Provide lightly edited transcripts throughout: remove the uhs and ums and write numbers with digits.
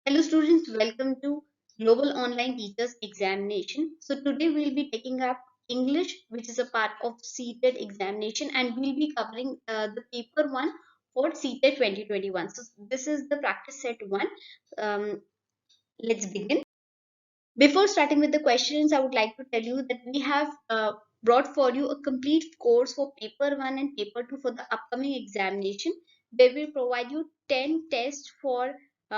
Hello students, welcome to Global Online Teachers Examination. So today we'll be taking up English, which is a part of CTET examination, and we'll be covering the paper one for CTET 2021. So this is the practice set one. Let's begin. Before starting with the questions, I would like to tell you that we have brought for you a complete course for paper 1 and paper 2 for the upcoming examination. They will provide you 10 tests for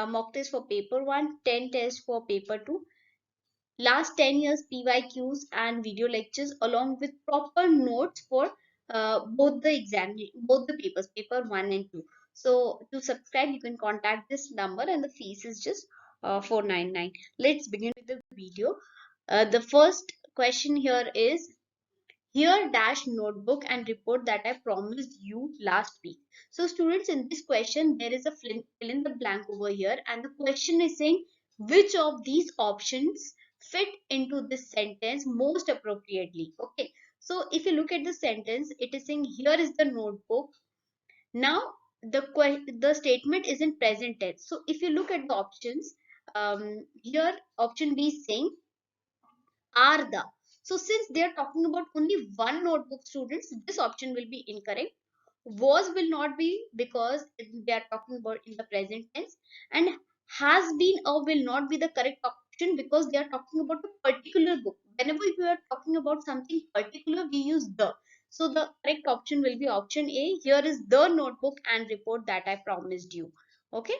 mock tests for paper 1, 10 tests for paper 2, last 10 years PYQs and video lectures along with proper notes for both the papers, paper 1 and 2. So to subscribe, you can contact this number and the fees is just 499. Let's begin with the video. The first question here is, here dash notebook and report that I promised you last week. So students, in this question there is a fill in the blank over here, and the question is saying which of these options fit into this sentence most appropriately. Okay, so if you look at the sentence, it is saying here is the notebook. Now the statement is in present tense. So if you look at the options, here option B is saying are the. So since they are talking about only one notebook, students, this option will be incorrect. Was will not be, because they are talking about in the present tense, and has been or will not be the correct option because they are talking about a particular book. Whenever we are talking about something particular, we use the. So the correct option will be option A. Here is the notebook and report that I promised you. Okay.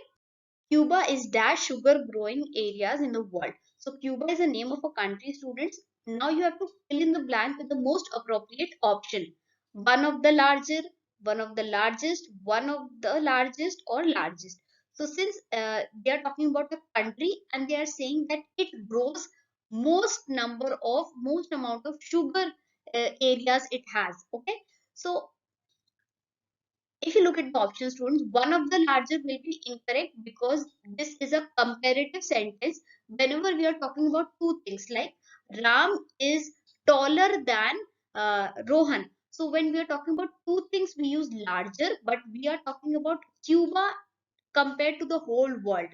Cuba is dash sugar growing areas in the world. So Cuba is the name of a country, students. Now you have to fill in the blank with the most appropriate option. One of the larger, one of the largest, one of the largest, or largest. So since they are talking about a country and they are saying that it grows most amount of sugar areas it has. Okay. So if you look at the option, students, one of the larger will be incorrect because this is a comparative sentence. Whenever we are talking about two things like Ram is taller than Rohan. So when we are talking about two things, we use larger, but we are talking about Cuba compared to the whole world.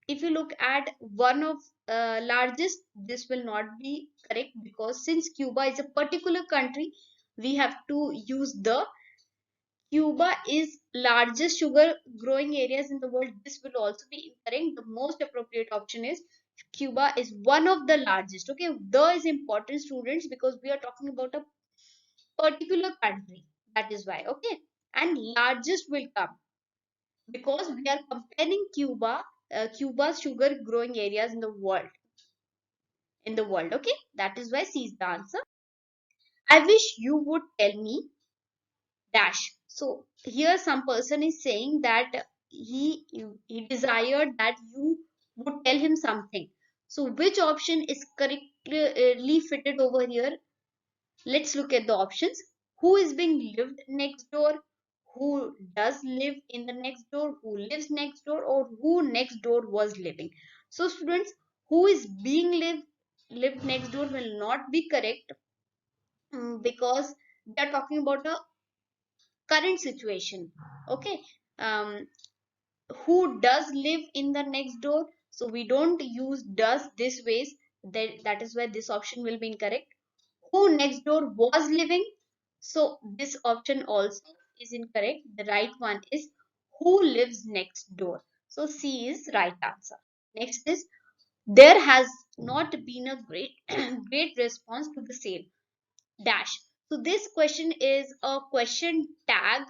If you look at one of largest, this will not be correct because since Cuba is a particular country, we have to use the. Cuba is largest sugar growing areas in the world. This will also be incorrect. The most appropriate option is Cuba is one of the largest. Okay, the is important, students, because we are talking about a particular country. That is why. Okay, and largest will come because we are comparing Cuba's sugar growing areas in the world. Okay, that is why C is the answer. I wish you would tell me dash. So here some person is saying that he desired that you would tell him something. So which option is correctly fitted over here? Let's look at the options. Who is being lived next door? Who does live in the next door? Who lives next door? Or who next door was living? So students, who is being lived next door will not be correct, because they are talking about a current situation. Okay. um who does live in the next door, so we don't use does this ways. That is why this option will be incorrect. Who next door was living, so this option also is incorrect. The right one is who lives next door. So C is right answer. Next is, there has not been a great great response to the same dash. So this question is a question tag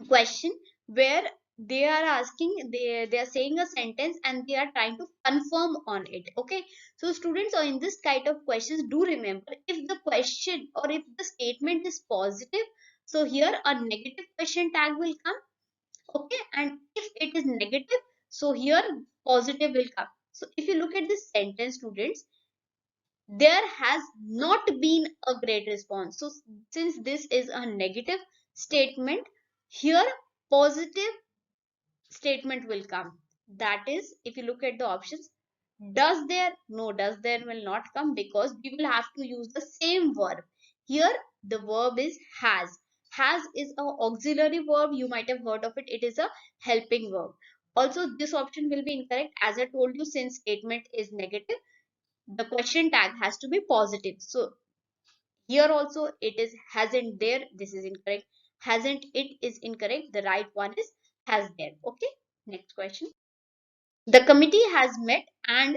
question where they are asking, they are saying a sentence and they are trying to confirm on it. Okay, so students, are in this kind of questions, do remember, if the question or if the statement is positive, so here a negative question tag will come. Okay, and if it is negative, so here positive will come. So if you look at this sentence, students, there has not been a great response. So since this is a negative statement, here positive statement will come. That is, if you look at the options, does there, no, does there will not come because we will have to use the same verb. Here the verb is has. Has is a auxiliary verb, you might have heard of it. It is a helping verb. Also, this option will be incorrect. As I told you, since statement is negative, the question tag has to be positive. So here also it is hasn't there. This is incorrect. Hasn't it is incorrect. The right one is has there. Okay. Next question. The committee has met and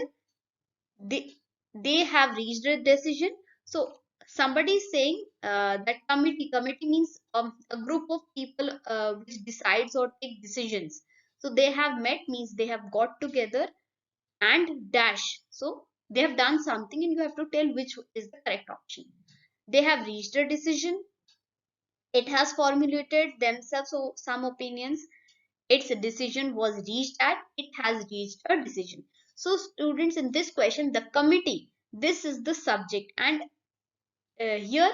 they they have reached a decision. So somebody is saying that committee means a group of people which decides or take decisions. So they have met means they have got together and dash. So they have done something and you have to tell which is the correct option. They have reached a decision. It has formulated themselves so some opinions. Its decision was reached at. It has reached a decision. So students, in this question, the committee, this is the subject, and here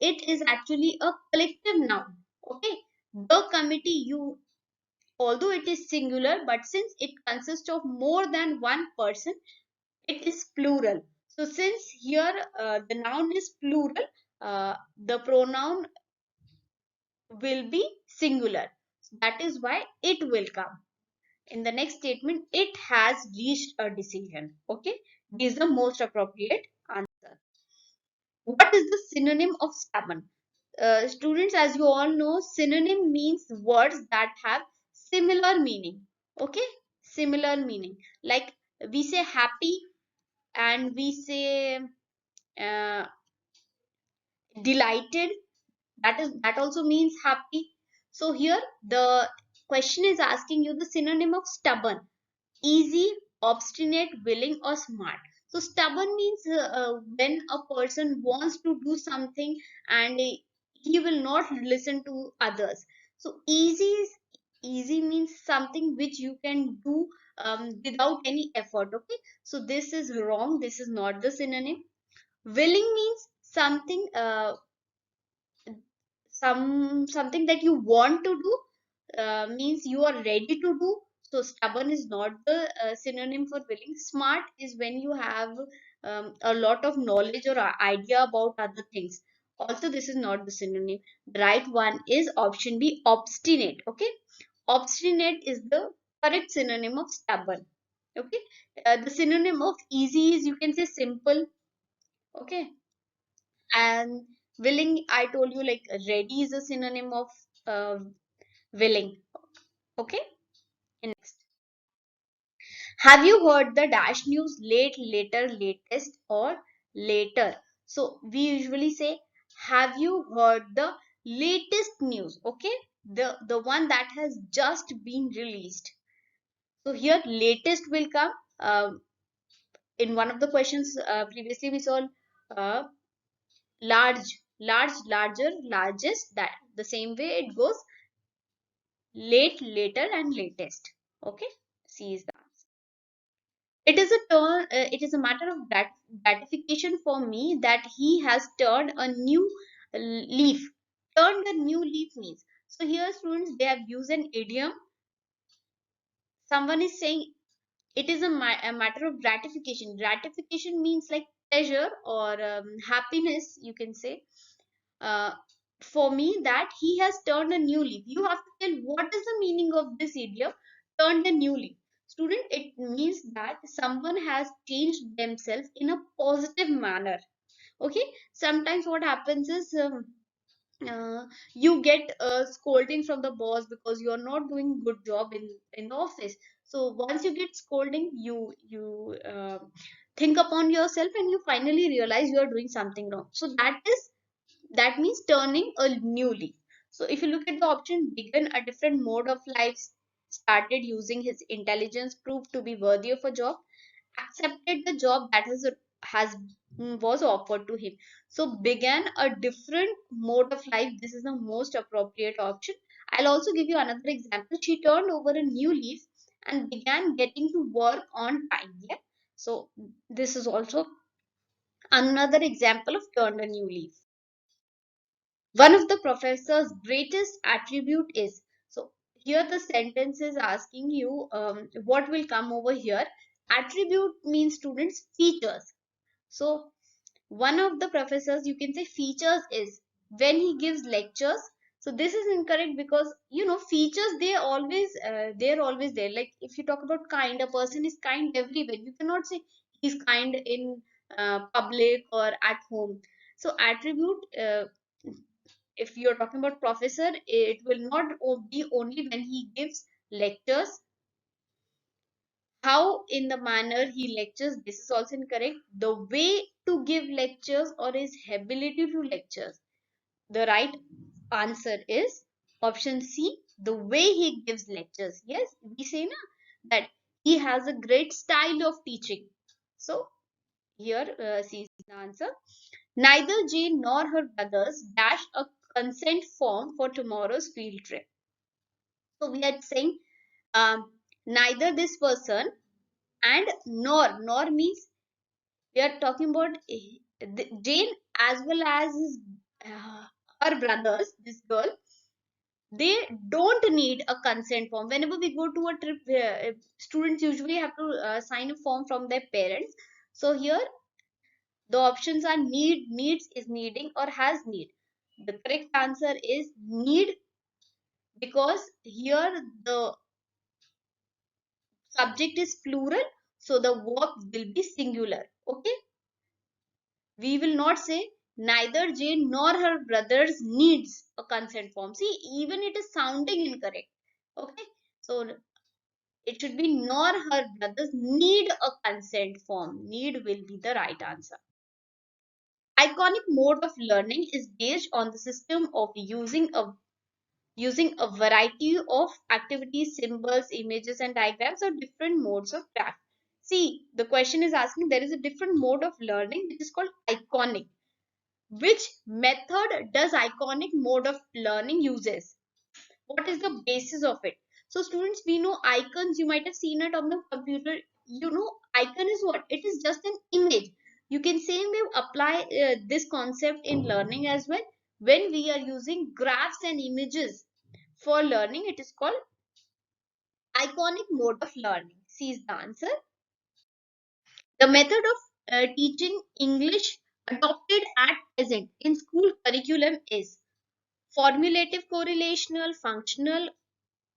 it is actually a collective noun. Okay, the committee, you, although it is singular, but since it consists of more than one person, it is plural. So since here the noun is plural, the pronoun will be singular. That is why it will come. In the next statement, it has reached a decision. Okay, this is the most appropriate answer. What is the synonym of stubborn? Students, as you all know, synonym means words that have similar meaning. Okay, similar meaning. Like we say happy and we say uh, delighted. That also means happy. So here the question is asking you the synonym of stubborn: easy, obstinate, willing, or smart. So stubborn means when a person wants to do something and he will not listen to others. So easy means something which you can do without any effort. Okay, so this is wrong. This is not the synonym. Willing means something something that you want to do, means you are ready to do. So stubborn is not the synonym for willing. Smart is when you have a lot of knowledge or idea about other things. Also, this is not the synonym. The right one is option B, obstinate. Okay, obstinate is the correct synonym of stubborn. Okay, the synonym of easy is, you can say, simple. Okay, and willing, I told you, like ready is a synonym of uh, willing. Okay, next. Have you heard the dash news? Late, later, latest, or later? So we usually say, have you heard the latest news? Okay, the one that has just been released. So here latest will come. In one of the questions previously we saw uh, larger, largest. That the same way it goes: late, later, and latest. Okay, C is the answer. It is a matter of gratification for me that he has turned a new leaf. Turned a new leaf means, so here students, they have used an idiom. Someone is saying it is a matter of gratification. Gratification means like pleasure or happiness, you can say. uh, for me, that he has turned a new leaf. You have to tell what is the meaning of this idiom, turned a new leaf. Student, it means that someone has changed themselves in a positive manner. Okay, sometimes what happens is you get scolding from the boss because you are not doing good job in the office. So once you get scolding, you think upon yourself and you finally realize you are doing something wrong. So that means turning a new leaf. So if you look at the option, began a different mode of life, started using his intelligence, proved to be worthy of a job, accepted the job that has was offered to him. So began a different mode of life. This is the most appropriate option. I'll also give you another example. She turned over a new leaf and began getting to work on time. Yeah. So this is also another example of turned a new leaf. One of the professor's greatest attribute is. So here the sentence is asking you what will come over here. Attribute means, students, features. So one of the professors, you can say, features is when he gives lectures, So this is incorrect because features, they're always there. Like if you talk about kind, a person is kind everywhere. You cannot say he's kind in public or at home. So attribute, if you're talking about professor, it will not be only when he gives lectures. How in the manner he lectures, this is also incorrect. The way to give lectures or his ability to lectures. The right answer is option C, the way he gives lectures. Yes, we say na, that he has a great style of teaching. So here C is the answer. Neither Jane nor her brothers dashed a consent form for tomorrow's field trip. So we are saying neither this person and nor means we are talking about Jane as well as uh, her brothers, this girl, they don't need a consent form. Whenever we go to a trip, students usually have to sign a form from their parents. So here the options are need, needs, is needing, or has need. The correct answer is need, because here the subject is plural, so the verb will be singular. Okay, we will not say neither Jane nor her brothers needs a consent form. See, even it is sounding incorrect. Okay, so it should be nor her brothers need a consent form. Need will be the right answer. Iconic mode of learning is based on the system of using a variety of activities, symbols, images, and diagrams, or different modes of craft. See, the question is asking there is a different mode of learning which is called iconic. Which method does iconic mode of learning uses? What is the basis of it? So students, we know icons, you might have seen it on the computer. Icon is what? It is just an image. You can same way apply this concept in learning as well. When we are using graphs and images for learning, it is called iconic mode of learning. C is the answer. The method of teaching English adopted at present in school curriculum is formulative correlational, functional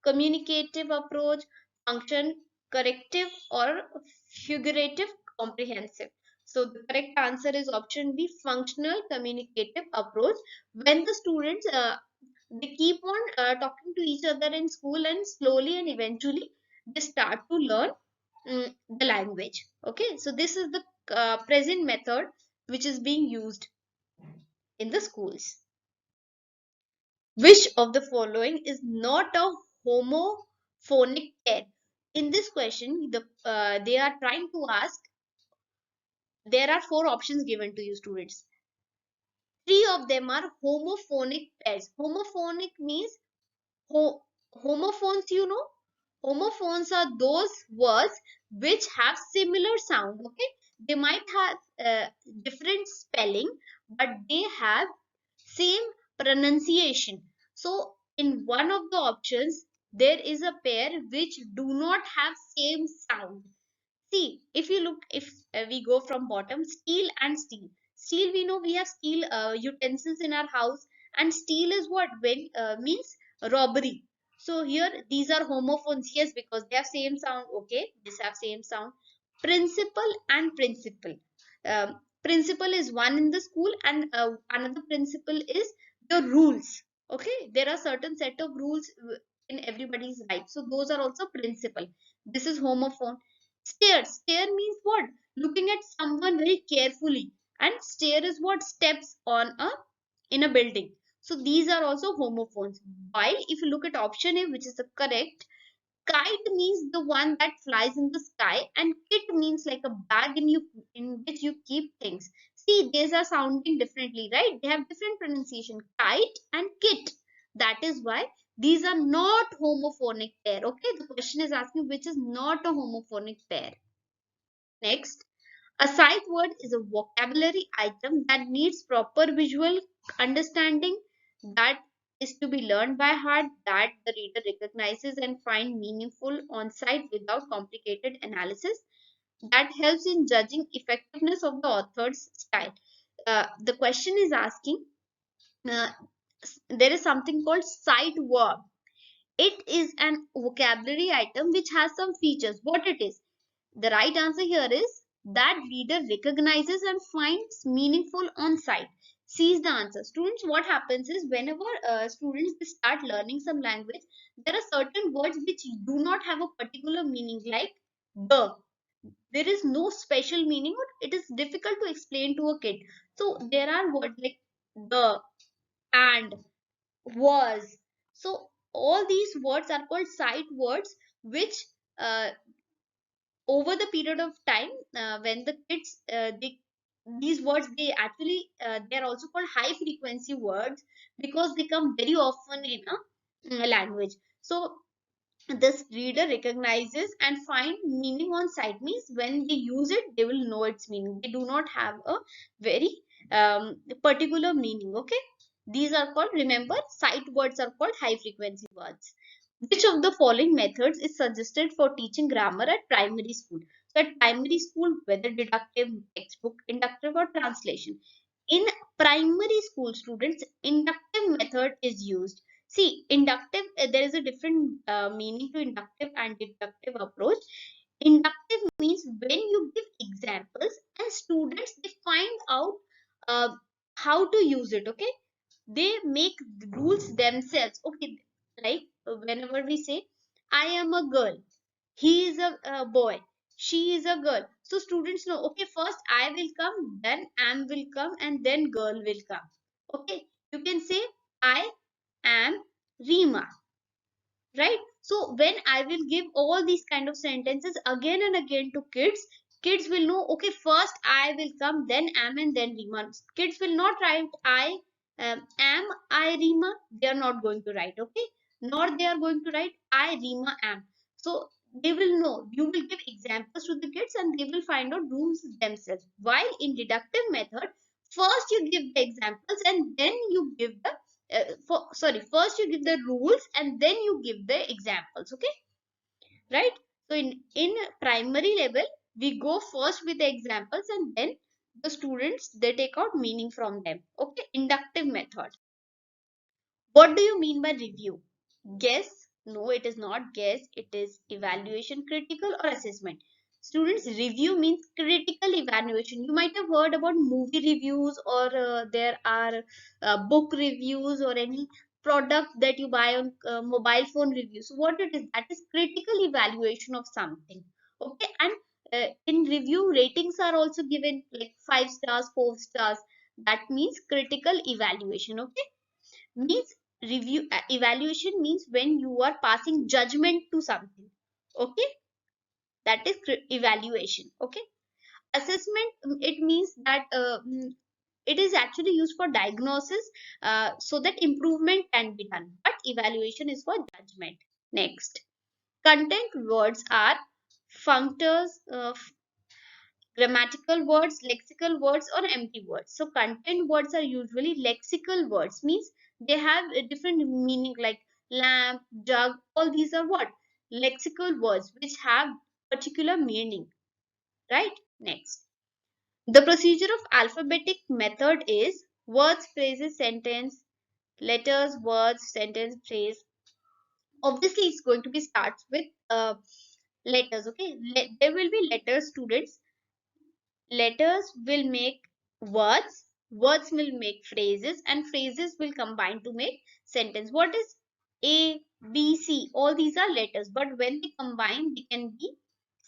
communicative approach, function corrective, or figurative comprehensive. So the correct answer is option B, functional communicative approach. When the students they keep on talking to each other in school, and slowly and eventually they start to learn the language. Okay, so this is the present method which is being used in the schools. Which of the following is not a homophonic pair? In this question, they are trying to ask. There are four options given to you, students. Three of them are homophonic pairs. Homophonic means ho- homophones. Homophones are those words which have similar sound. Okay, they might have different spelling, but they have same pronunciation. So in one of the options there is a pair which do not have same sound. See, if you look, if we go from bottom, steel and steel. Steel, we know we have steel utensils in our house, and steel is what? When means robbery. So here these are homophones, yes, because they have same sound. Okay, this have same sound. Principal and principal. Principal is one in the school, and another principle is the rules. Okay, there are certain set of rules in everybody's life. So those are also principle. This is homophone. Stare. Stare means what? Looking at someone very carefully. And stare is what? Steps on a in a building. So these are also homophones. While if you look at option A, which is the correct, kite means the one that flies in the sky, and kit means like a bag in which you keep things. See, these are sounding differently, right? They have different pronunciation. Kite and kit. That is why these are not homophonic pair. Okay, the question is asking which is not a homophonic pair. Next, a sight word is a vocabulary item that needs proper visual understanding, that is to be learned by heart, that the reader recognizes and find meaningful on sight without complicated analysis, that helps in judging effectiveness of the author's style. The question is asking uh, there is something called sight verb. It is an vocabulary item which has some features. What it is? The right answer here is that reader recognizes and finds meaningful on sight. Sees the answer. Students, what happens is whenever students they start learning some language, there are certain words which do not have a particular meaning, like the. There is no special meaning, or it is difficult to explain to a kid. So there are words like the, and, was. So all these words are called sight words, which uh, over the period of time, when the kids these words they actually they are also called high frequency words because they come very often in a language. So this reader recognizes and find meaning on sight, means when they use it they will know its meaning. They do not have a very particular meaning. Okay, these are called, remember, sight words are called high frequency words. Which of the following methods is suggested for teaching grammar at primary school? So at primary school, whether deductive, textbook, inductive, or translation. In primary school, students, inductive method is used. See, inductive, there is a different meaning to inductive and deductive approach. Inductive means when you give examples and students they find out uh, how to use it. Okay, they make the rules themselves. Okay, like whenever we say I am a girl, he is a boy, she is a girl, so students know, okay, first I will come, then am will come, and then girl will come. Okay, you can say I am Rima, right? So when I will give all these kind of sentences again and again to kids, kids will know, okay, first I will come, then am, and then Rima. Kids will not write I am I Rima. They are not going to write. Okay, nor they are going to write I Rima am. So they will know, you will give examples to the kids and they will find out rules themselves. While in deductive method, first you give the examples and then you give the first you give the rules and then you give the examples. Okay, right? So in primary level, we go first with the examples and then the students they take out meaning from them. Okay, inductive method. What do you mean by review? Guess? No, it is not guess. It is evaluation, critical, or assessment. Students, review means critical evaluation. You might have heard about movie reviews, or there are book reviews, or any product that you buy on mobile phone reviews. So what it is? That is critical evaluation of something. Okay, and in review, ratings are also given like 5 stars, 4 stars. That means critical evaluation. Okay, means review evaluation means when you are passing judgment to something. Okay, that is evaluation. Okay, assessment, it means that it is actually used for diagnosis, so that improvement can be done, but evaluation is for judgment. Next, content words are functors, grammatical words, lexical words, or empty words. So content words are usually lexical words, means they have a different meaning, like lamp, jug. All these are what? Lexical words which have particular meaning, right? Next, the procedure of alphabetic method is words, phrases, sentence, letters, words, sentence, phrase. Obviously, it's going to be starts with letters. Okay, there will be letters, students. Letters will make words, words will make phrases, and phrases will combine to make sentence. What is A, B, C? All these are letters, but when they combine, they can be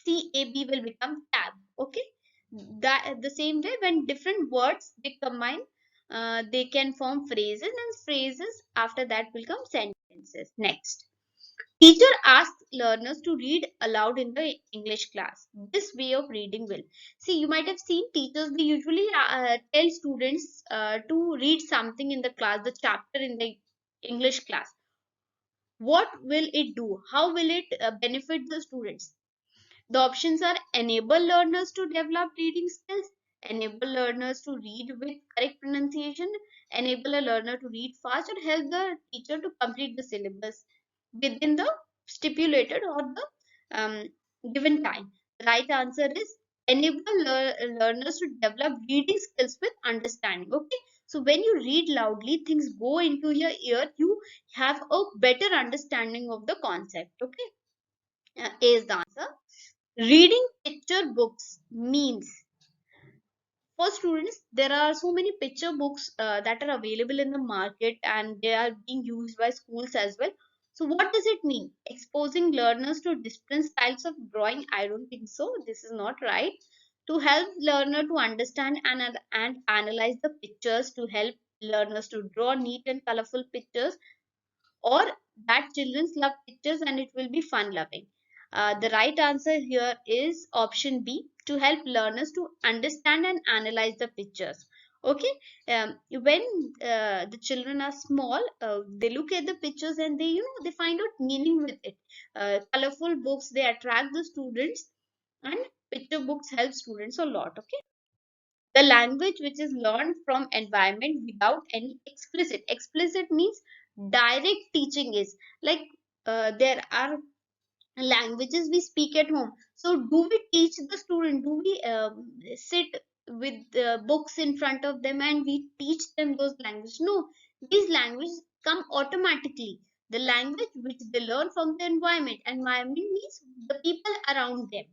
C, A, B will become tab. Okay, that the same way when different words they combine, they can form phrases, and phrases after that will come sentences. Next, teacher asks learners to read aloud in the English class. This way of reading will. See, you might have seen teachers, they usually tell students to read something in the class, the chapter in the English class. What will it do? How will it benefit the students? The options are enable learners to develop reading skills, enable learners to read with correct pronunciation, enable a learner to read fast, or help the teacher to complete the syllabus within the stipulated or the given time. The right answer is enable learners to develop reading skills with understanding. Okay, So when you read loudly, things go into your ear. You have a better understanding of the concept. Okay, A is the answer. Reading picture books means, for students, there are so many picture books that are available in the market, and they are being used by schools as well. So what does it mean? Exposing learners to different styles of drawing? I don't think so. This is not right. To help learner to understand and analyze the pictures, to help learners to draw neat and colorful pictures, or that children love pictures and it will be fun loving. The right answer here is option B, to help learners to understand and analyze the pictures. Okay, when the children are small, they look at the pictures and they, they find out meaning with it. Colorful books, they attract the students, and picture books help students a lot. Okay, the language which is learned from environment without any explicit means direct teaching is like, there are languages we speak at home. So do we teach the student? Do we sit with books in front of them and we teach them those languages? No, these languages come automatically. The language which they learn from the environment means the people around them.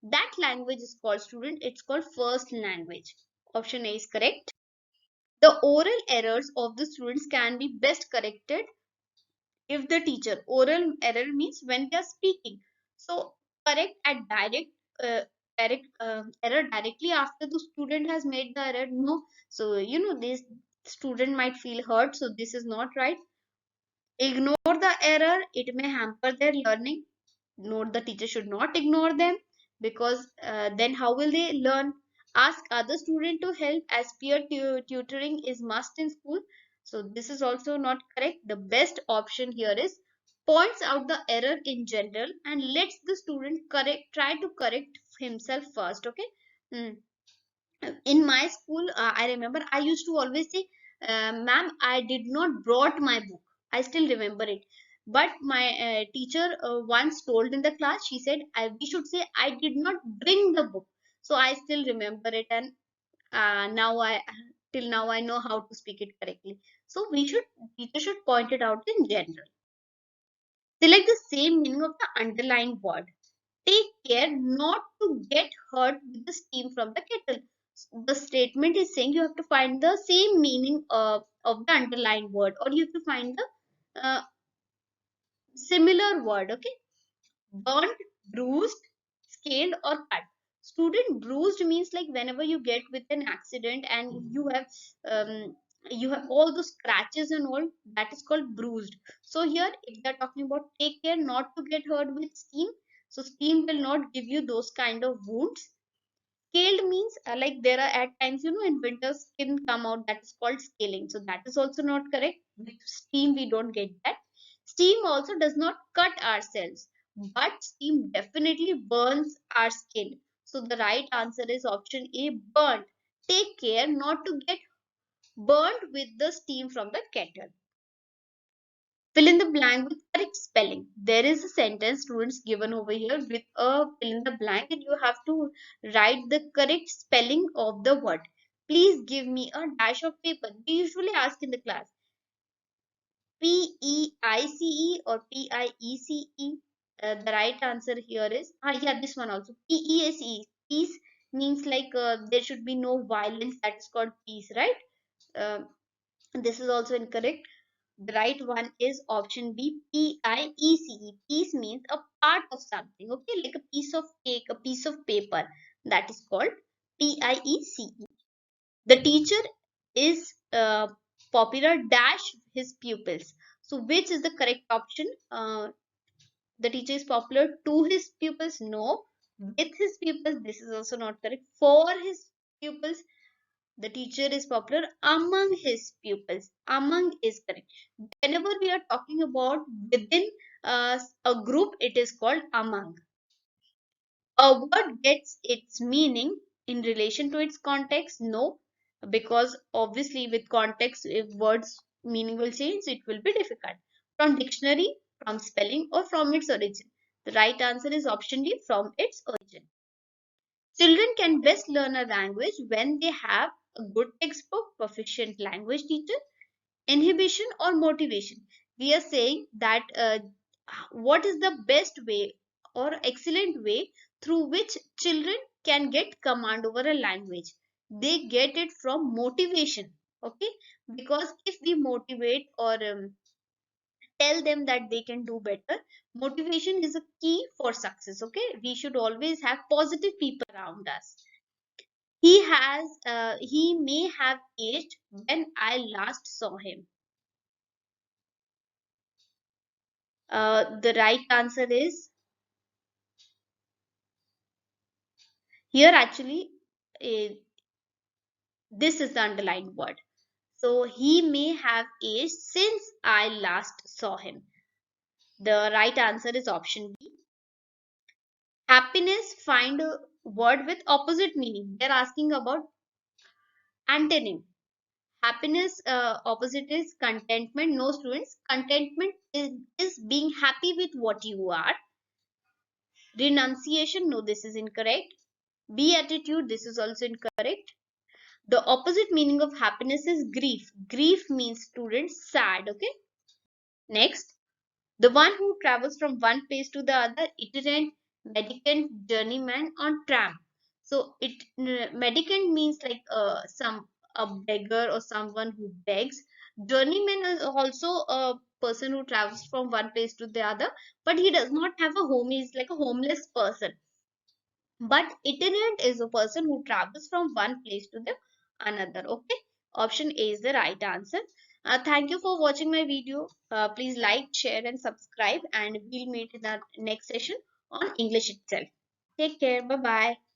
That language is called, student, it's called first language. Option A is correct. The oral errors of the students can be best corrected if the teacher, oral error means when they are speaking. So correct at direct error directly after the student has made the error. No. So this student might feel hurt. So this is not right. Ignore the error. It may hamper their learning. Note, the teacher should not ignore them, because then how will they learn? Ask other student to help, as peer tutoring is must in school. So this is also not correct. The best option here is points out the error in general and lets the student try to correct himself first. Okay. Hmm. In my school, I remember I used to always say, ma'am, I did not brought my book. I still remember it. But my teacher once told in the class, she said, we should say, I did not bring the book. So I still remember it, and now I till now I know how to speak it correctly. So teacher should point it out in general. Select the same meaning of the underlined word. Take care not to get hurt with the steam from the kettle. The statement is saying you have to find the same meaning of the underlined word, or you have to find the similar word. Okay, burnt, bruised, scaled, or cut. Student, bruised means like whenever you get with an accident and you have all those scratches and all, that is called bruised. So here, if they're talking about take care not to get hurt with steam, so steam will not give you those kind of wounds. Scaled means like there are at times, in winter skin come out, that is called scaling. So that is also not correct. With steam, we don't get that. Steam also does not cut ourselves, but steam definitely burns our skin. So the right answer is option A, burnt. Take care not to get burnt with the steam from the kettle. Fill in the blank with correct spelling. There is a sentence, students, given over here with a fill in the blank, and you have to write the correct spelling of the word. Please give me a dash of paper. We usually ask in the class, P-E-I-C-E or P-I-E-C-E. The right answer here is, yeah, this one also, P-E-S-E. Peace means like there should be no violence. That is called peace, right? Uh, this is also incorrect. The right one is option B, P-I-E-C-E. Piece means a part of something, okay, like a piece of cake, a piece of paper. That is called Piece. The teacher is popular dash his pupils. So which is the correct option? The teacher is popular to his pupils? No. With his pupils? This is also not correct. For his pupils? The teacher is popular among his pupils. Among is correct. Whenever we are talking about within a group, it is called among. A word gets its meaning in relation to its context? No, because obviously with context, if words meaning will change, it will be difficult. From dictionary, from spelling, or from its origin. The right answer is option D, from its origin. Children can best learn a language when they have a good textbook, proficient language teacher, inhibition, or motivation. We are saying that what is the best way or excellent way through which children can get command over a language. They get it from motivation. Okay, because if we motivate or tell them that they can do better, motivation is a key for success. Okay, we should always have positive people around us. He may have aged when I last saw him. The right answer is here actually, uh, this is the underlined word. So he may have aged since I last saw him. The right answer is option B. Happiness, find a word with opposite meaning. They're asking about antonym. Happiness, opposite is contentment. No, students, contentment is being happy with what you are. Renunciation, no, this is incorrect. Beatitude, this is also incorrect. The opposite meaning of happiness is grief. Grief means students sad. Okay. Next, the one who travels from one place to the other, itinerant, mendicant, journeyman on tramp. So mendicant means like some a beggar or someone who begs. Journeyman is also a person who travels from one place to the other, but he does not have a home. He is like a homeless person. But itinerant is a person who travels from one place to the another. Okay, option A is the right answer. Thank you for watching my video. Please like, share, and subscribe, and we'll meet in the next session on English itself. Take care. Bye bye.